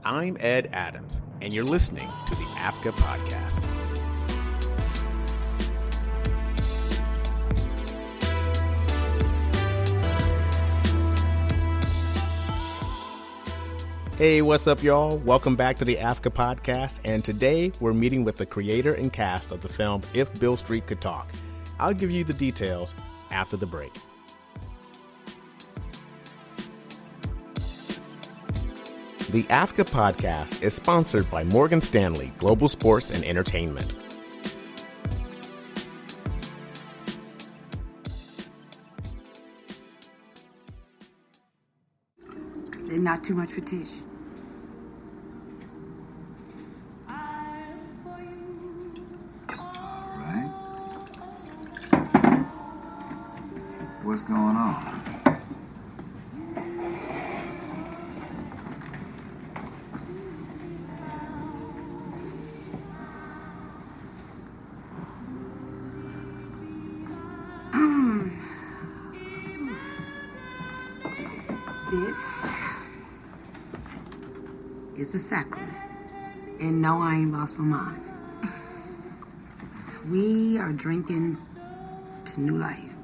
I'm Ed Adams, and you're listening to the AAFCA podcast. Hey, what's up, y'all? Welcome back to the AAFCA podcast, and today we're meeting with the creator and cast of the film If Beale Street Could Talk. I'll give you the details after the break. The AAFCA podcast is sponsored by Morgan Stanley Global Sports and Entertainment. They're not too much for Tish. All right. What's going on? This is a sacrament. And no, I ain't lost my mind. We are drinking to new life.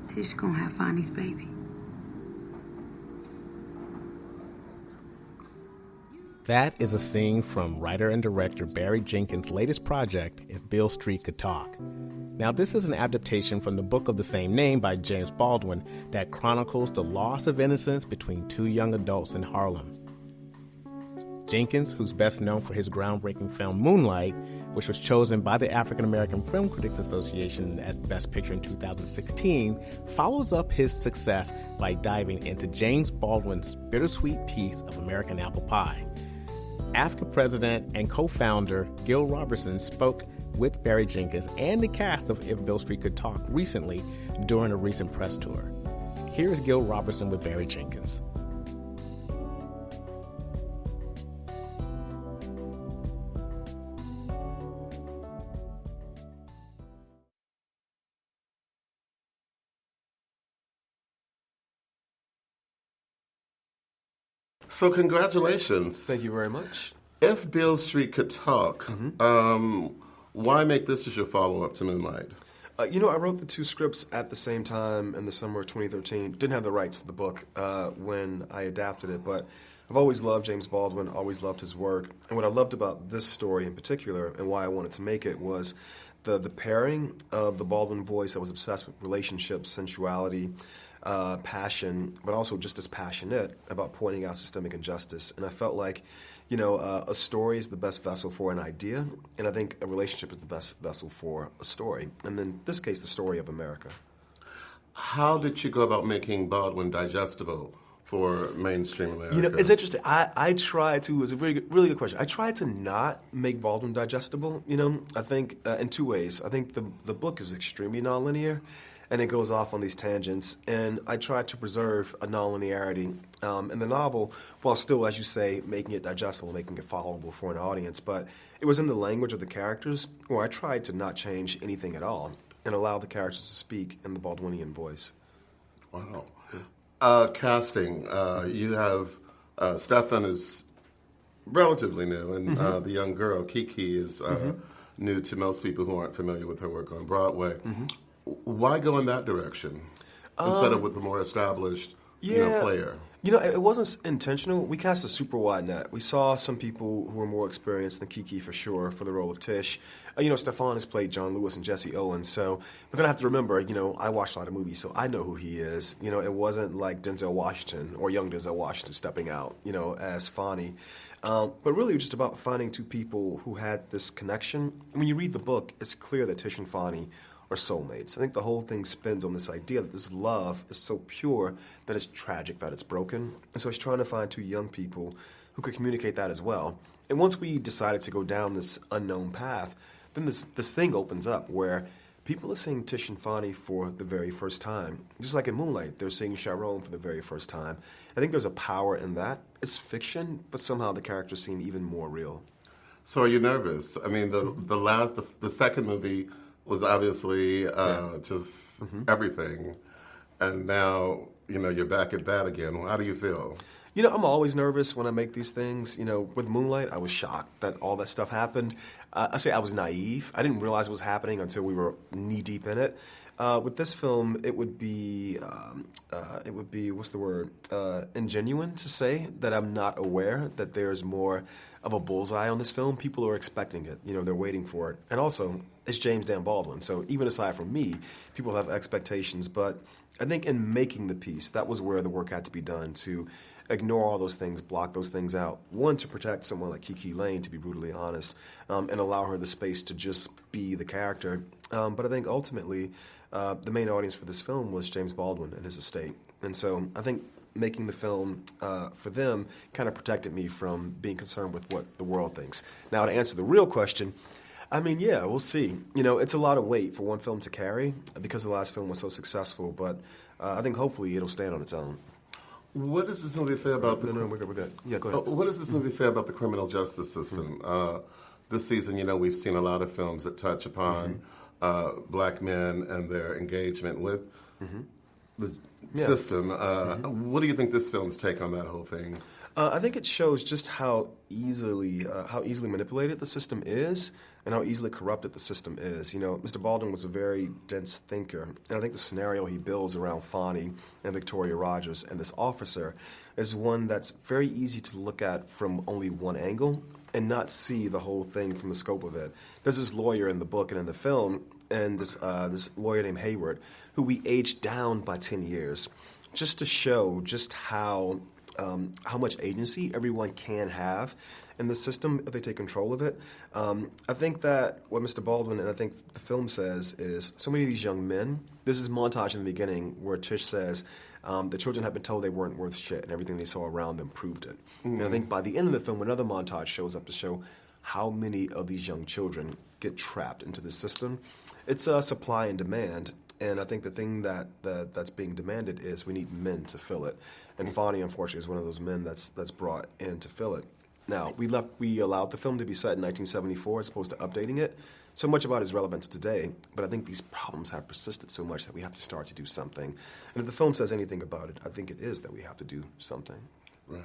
Tish gonna have Fonny's baby. That is a scene from writer and director Barry Jenkins' latest project, If Beale Street Could Talk. Now, this is an adaptation from the book of the same name by James Baldwin that chronicles the loss of innocence between two young adults in Harlem. Jenkins, who's best known for his groundbreaking film Moonlight, which was chosen by the African American Film Critics Association as Best Picture in 2016, follows up his success by diving into James Baldwin's bittersweet piece of American apple pie. AAFCA president and co-founder Gil Robertson spoke with Barry Jenkins and the cast of If Beale Street Could Talk recently during a recent press tour. Here is Gil Robertson with Barry Jenkins. So congratulations. Thank you very much. If Beale Street Could Talk, why make this as your follow-up to Moonlight? I wrote the two scripts at the same time in the summer of 2013. Didn't have the rights to the book when I adapted it, but I've always loved James Baldwin, always loved his work. And what I loved about this story in particular and why I wanted to make it was the pairing of the Baldwin voice that was obsessed with relationships, sensuality, passion, but also just as passionate about pointing out systemic injustice. And I felt like, a story is the best vessel for an idea, and I think a relationship is the best vessel for a story. And in this case, the story of America. How did you go about making Baldwin digestible for mainstream America? It's interesting. I tried to, it's a really good question. I tried to not make Baldwin digestible, I think in two ways. I think the book is extremely nonlinear, and it goes off on these tangents. And I tried to preserve a nonlinearity in the novel while still, as you say, making it digestible, making it followable for an audience. But it was in the language of the characters where I tried to not change anything at all and allow the characters to speak in the Baldwinian voice. Wow. Casting, you have Stephan is relatively new, and the young girl, Kiki, is new to most people who aren't familiar with her work on Broadway. Why go in that direction instead of with the more established player? It wasn't intentional. We cast a super wide net. We saw some people who were more experienced than Kiki for sure for the role of Tish. Stephan has played John Lewis and Jesse Owens. So, but then I have to remember, I watched a lot of movies, so I know who he is. It wasn't like Denzel Washington or young Denzel Washington stepping out, as Fonny. But really just about finding two people who had this connection. When you read the book, it's clear that Tish and Fonny are soulmates. I think the whole thing spins on this idea that this love is so pure that it's tragic that it's broken. And so he's trying to find two young people who could communicate that as well. And once we decided to go down this unknown path, then this thing opens up where people are seeing Tish and Fonny for the very first time. Just like in Moonlight, they're seeing Sharon for the very first time. I think there's a power in that. It's fiction, but somehow the characters seem even more real. So are you nervous? I mean, the second movie was obviously everything, and now you're back at bat again. How do you feel? I'm always nervous when I make these things. With Moonlight, I was shocked that all that stuff happened. I say I was naive. I didn't realize it was happening until we were knee-deep in it. With this film, it would be what's the word? Ingenuine to say that I'm not aware that there's more of a bullseye on this film. People are expecting it. They're waiting for it. And also, it's James Dan Baldwin. So even aside from me, people have expectations. But I think in making the piece, that was where the work had to be done, to ignore all those things, block those things out. One, to protect someone like Kiki Layne, to be brutally honest, and allow her the space to just be the character. But I think ultimately, the main audience for this film was James Baldwin and his estate. And so I think making the film for them kind of protected me from being concerned with what the world thinks. Now, to answer the real question, yeah, we'll see. It's a lot of weight for one film to carry because the last film was so successful, but I think hopefully it'll stand on its own. What does this movie say about the... No, we're good. Yeah, go ahead. What does this movie say about the criminal justice system? This season, we've seen a lot of films that touch upon black men and their engagement with the system. What do you think this film's take on that whole thing? I think it shows just how easily manipulated the system is and how easily corrupted the system is. Mr. Baldwin was a very dense thinker, and I think the scenario he builds around Fonnie and Victoria Rogers and this officer is one that's very easy to look at from only one angle and not see the whole thing from the scope of it. There's this lawyer in the book and in the film, and this lawyer named Hayward, who we aged down by 10 years, just to show just how much agency everyone can have in the system if they take control of it. I think that what Mr. Baldwin and I think the film says is so many of these young men, there's this montage in the beginning where Tish says the children had been told they weren't worth shit and everything they saw around them proved it. And I think by the end of the film, another montage shows up to show how many of these young children get trapped into the system. It's a supply and demand. And I think the thing that's being demanded is we need men to fill it. And Fonnie, unfortunately, is one of those men that's brought in to fill it. Now, we allowed the film to be set in 1974 as opposed to updating it. So much about it is relevant to today, but I think these problems have persisted so much that we have to start to do something. And if the film says anything about it, I think it is that we have to do something. Right.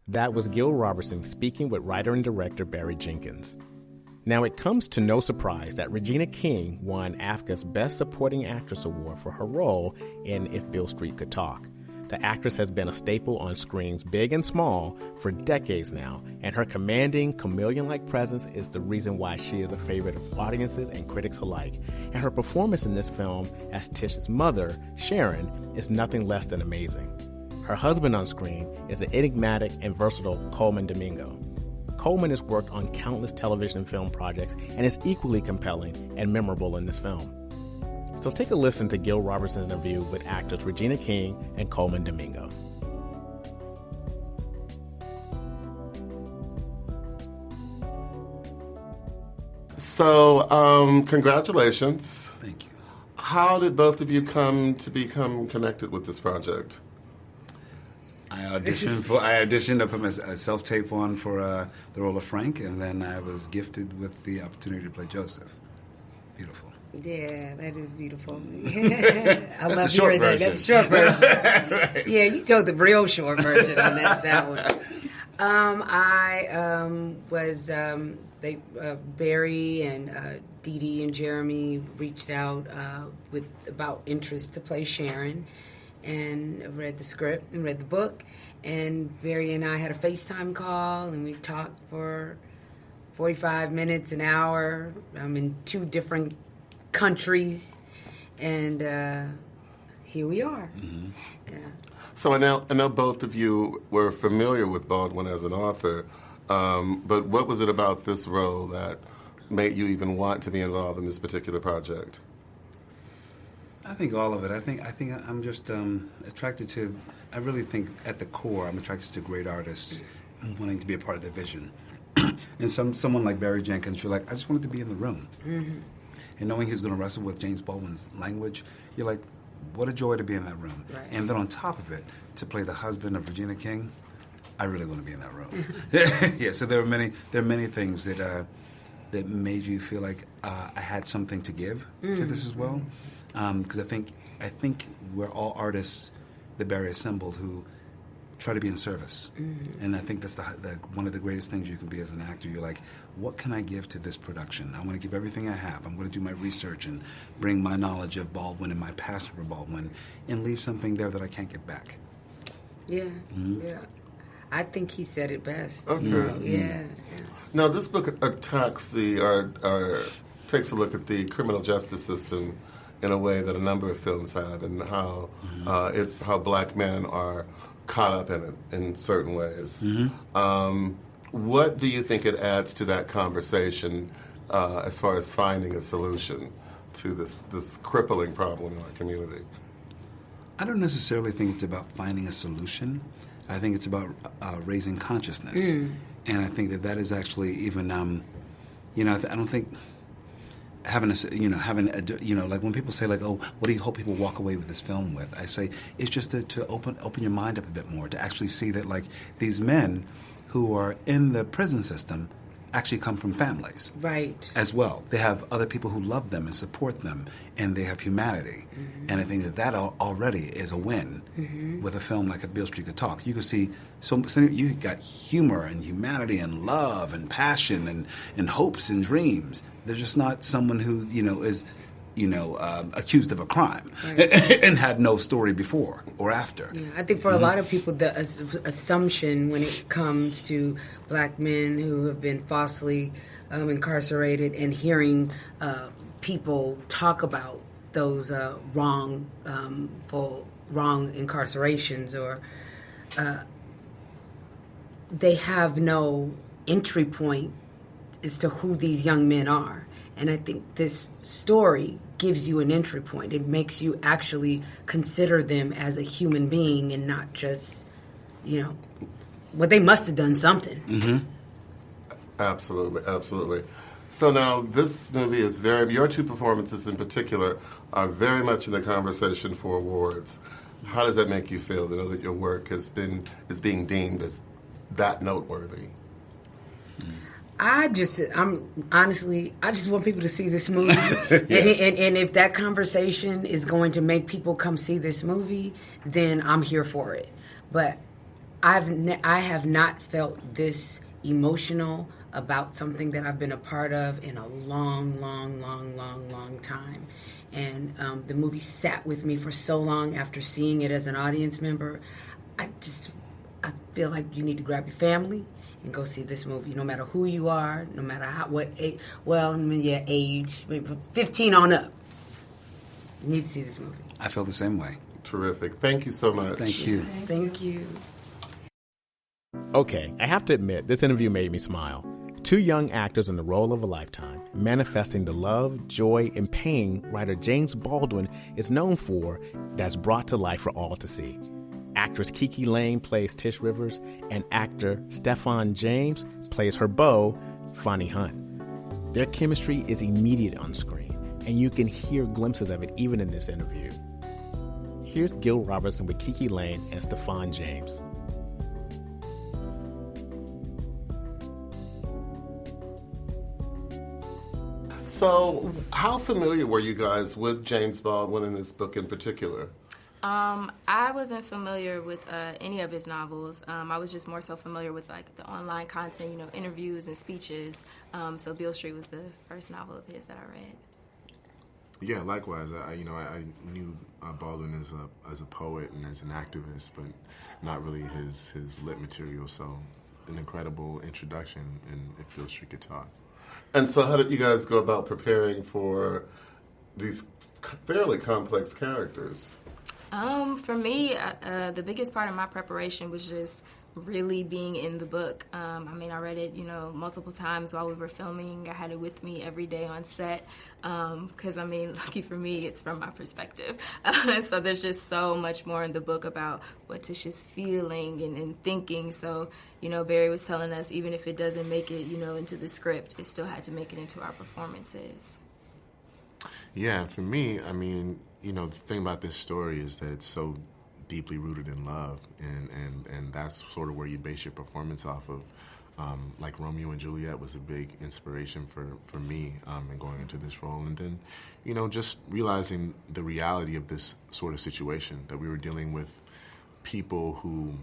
That was Gil Robertson speaking with writer and director Barry Jenkins. Now, it comes to no surprise that Regina King won AAFCA's Best Supporting Actress Award for her role in If Beale Street Could Talk. The actress has been a staple on screens big and small for decades now, and her commanding, chameleon-like presence is the reason why she is a favorite of audiences and critics alike. And her performance in this film as Tish's mother, Sharon, is nothing less than amazing. Her husband on screen is the enigmatic and versatile Colman Domingo. Colman has worked on countless television and film projects and is equally compelling and memorable in this film. So take a listen to Gil Robertson's interview with actors Regina King and Colman Domingo. So, congratulations. Thank you. How did both of you come to become connected with this project? I auditioned. I put my self-tape on for the role of Frank, and then I was gifted with the opportunity to play Joseph. Beautiful. Yeah, that is beautiful. I love the short hearing that. version. That's the short version. Right. Yeah, you told the real short version on that one. Barry and Dee Dee and Jeremy reached out about interest to play Sharon, and read the script and read the book, and Barry and I had a FaceTime call, and we talked for 45 minutes, an hour. I'm in 2 different countries, and here we are. Mm-hmm. Yeah. So I know both of you were familiar with Baldwin as an author, but what was it about this role that made you even want to be involved in this particular project? I think all of it. I think I'm just attracted to. I really think at the core, I'm attracted to great artists wanting to be a part of their vision. And someone like Barry Jenkins, you're like, I just wanted to be in the room. Mm-hmm. And knowing he's going to wrestle with James Baldwin's language, you're like, what a joy to be in that room. Right. And then on top of it, to play the husband of Regina King, I really want to be in that room. Yeah. So there are many things that made you feel like I had something to give to this as well. Because I think we're all artists that Barry assembled who try to be in service. And I think that's one of the greatest things you can be as an actor. You're like, what can I give to this production? I want to give everything I have. I'm going to do my research and bring my knowledge of Baldwin and my passion for Baldwin and leave something there that I can't get back. Yeah, yeah. I think he said it best. Okay. Yeah. Now, this book attacks takes a look at the criminal justice system in a way that a number of films have, and how black men are caught up in it in certain ways. What do you think it adds to that conversation as far as finding a solution to this crippling problem in our community? I don't necessarily think it's about finding a solution. I think it's about raising consciousness. And I think that is actually even, I don't think having like when people say like, oh, what do you hope people walk away with this film with? I say it's just to open your mind up a bit more, to actually see that like these men who are in the prison system actually come from families. Right. As well. They have other people who love them and support them, and they have humanity. And I think that already is a win with a film like A Beale Street Could Talk. You can see, so you got humor and humanity and love and passion and hopes and dreams. They're just not someone who, is accused of a crime and had no story before or after. Yeah, I think for a lot of people, the assumption when it comes to black men who have been falsely incarcerated and hearing people talk about those wrong incarcerations, or they have no entry point as to who these young men are. And I think this story gives you an entry point. It makes you actually consider them as a human being and not just, they must have done something. Absolutely. So now this movie is your two performances in particular are very much in the conversation for awards. How does that make you feel to know that your work is being deemed as that noteworthy? I just want people to see this movie. Yes. and if that conversation is going to make people come see this movie, then I'm here for it. But I have not felt this emotional about something that I've been a part of in a long time. And the movie sat with me for so long after seeing it as an audience member. I feel like you need to grab your family and go see this movie, no matter who you are, no matter age, 15 on up. You need to see this movie. I feel the same way. Terrific. Thank you so much. Thank you. Thank you. Okay, I have to admit, this interview made me smile. Two young actors in the role of a lifetime, manifesting the love, joy, and pain writer James Baldwin is known for, that's brought to life for all to see. Actress Kiki Layne plays Tish Rivers, and actor Stephan James plays her beau, Fonnie Hunt. Their chemistry is immediate on screen, and you can hear glimpses of it even in this interview. Here's Gil Robertson with Kiki Layne and Stephan James. So, how familiar were you guys with James Baldwin in this book in particular? I wasn't familiar with any of his novels. I was just more so familiar with like the online content, interviews and speeches. So Beale Street was the first novel of his that I read. Yeah, likewise. I knew Baldwin as a poet and as an activist, but not really his lit material. So an incredible introduction in If Beale Street Could Talk. And so how did you guys go about preparing for these fairly complex characters? For me, the biggest part of my preparation was just really being in the book. I read it, multiple times while we were filming. I had it with me every day on set because, lucky for me, it's from my perspective. So there's just so much more in the book about what Tish is feeling and thinking. So, Barry was telling us even if it doesn't make it, into the script, it still had to make it into our performances. Yeah, for me, the thing about this story is that it's so deeply rooted in love, and that's sort of where you base your performance off of. Like Romeo and Juliet was a big inspiration for me in going into this role. And then, just realizing the reality of this sort of situation, that we were dealing with people who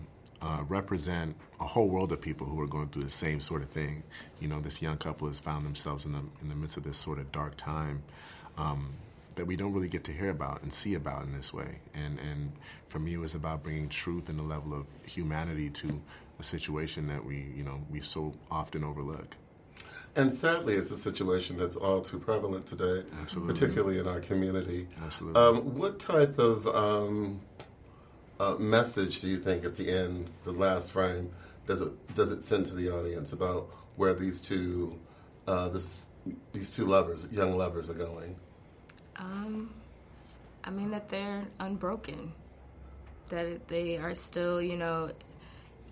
represent a whole world of people who are going through the same sort of thing. You know, this young couple has found themselves in the midst of this sort of dark time that we don't really get to hear about and see about in this way. And for me, it was about bringing truth and a level of humanity to a situation that we so often overlook. And sadly, it's a situation that's all too prevalent today, Absolutely. particularly in our community. Absolutely. What type of message do you think at the end, the last frame, does it send to the audience about where these two lovers, young lovers, are going? I mean that they're unbroken, that they are still,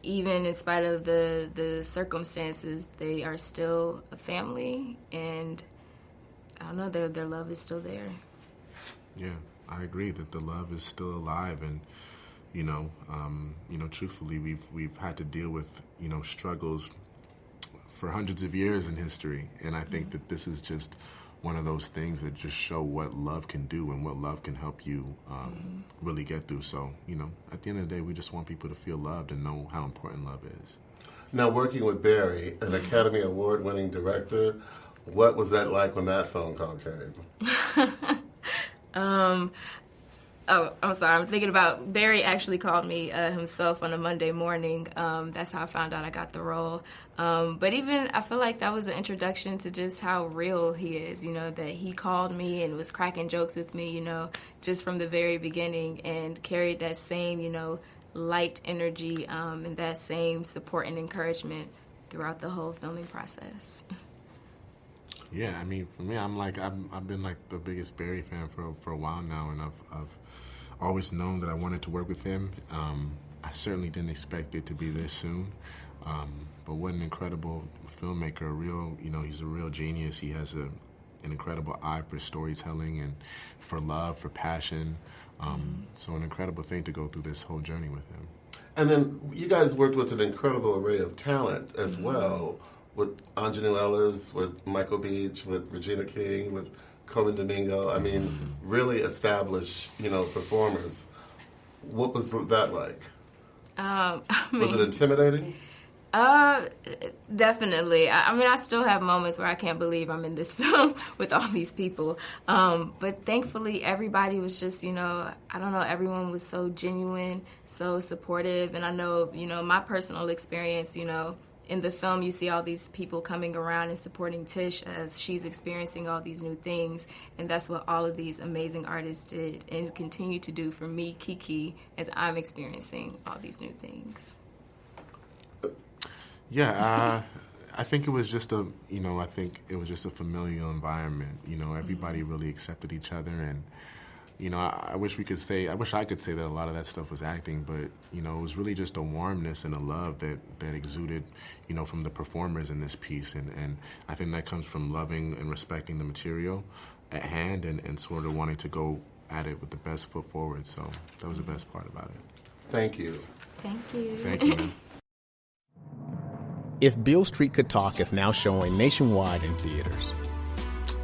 even in spite of the circumstances, they are still a family, and I don't know, their love is still there. Yeah, I agree that the love is still alive, and truthfully, we've had to deal with struggles for hundreds of years in history, and I think that this is just one of those things that just show what love can do and what love can help you really get through. So, at the end of the day, we just want people to feel loved and know how important love is. Now, working with Barry, an Academy Award-winning director, what was that like when that phone call came? Oh, I'm sorry. I'm thinking about Barry actually called me himself on a Monday morning. That's how I found out I got the role. But even I feel like that was an introduction to just how real he is, that he called me and was cracking jokes with me, just from the very beginning, and carried that same, light energy and that same support and encouragement throughout the whole filming process. Yeah, I mean, for me, I've been like the biggest Barry fan for a while now, and I've always known that I wanted to work with him. I certainly didn't expect it to be this soon, but what an incredible filmmaker! He's a real genius. He has an incredible eye for storytelling and for love, for passion. So an incredible thing to go through this whole journey with him. And then you guys worked with an incredible array of talent as well, with Anjanou Ellis, with Michael Beach, with Regina King, with Colman Domingo. I mean, really established, performers. What was that like? Was it intimidating? Definitely. I still have moments where I can't believe I'm in this film with all these people. But thankfully, everybody was just, everyone was so genuine, so supportive. And I know, my personal experience, in the film, you see all these people coming around and supporting Tish as she's experiencing all these new things. And that's what all of these amazing artists did and continue to do for me, Kiki, as I'm experiencing all these new things. Yeah, I think it was just a familial environment. Everybody really accepted each other, and I wish I could say that a lot of that stuff was acting, but it was really just a warmness and a love that exuded, from the performers in this piece, and I think that comes from loving and respecting the material at hand, and sort of wanting to go at it with the best foot forward. So that was the best part about it. Thank you. Thank you. Thank you, man. If Beale Street Could Talk is now showing nationwide in theaters.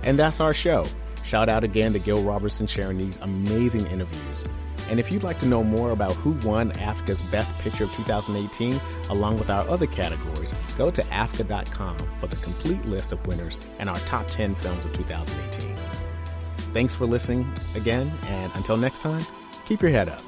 And that's our show. Shout out again to Gil Robertson sharing these amazing interviews. And if you'd like to know more about who won AAFCA's Best Picture of 2018, along with our other categories, go to AAFCA.com for the complete list of winners and our top 10 films of 2018. Thanks for listening again, and until next time, keep your head up.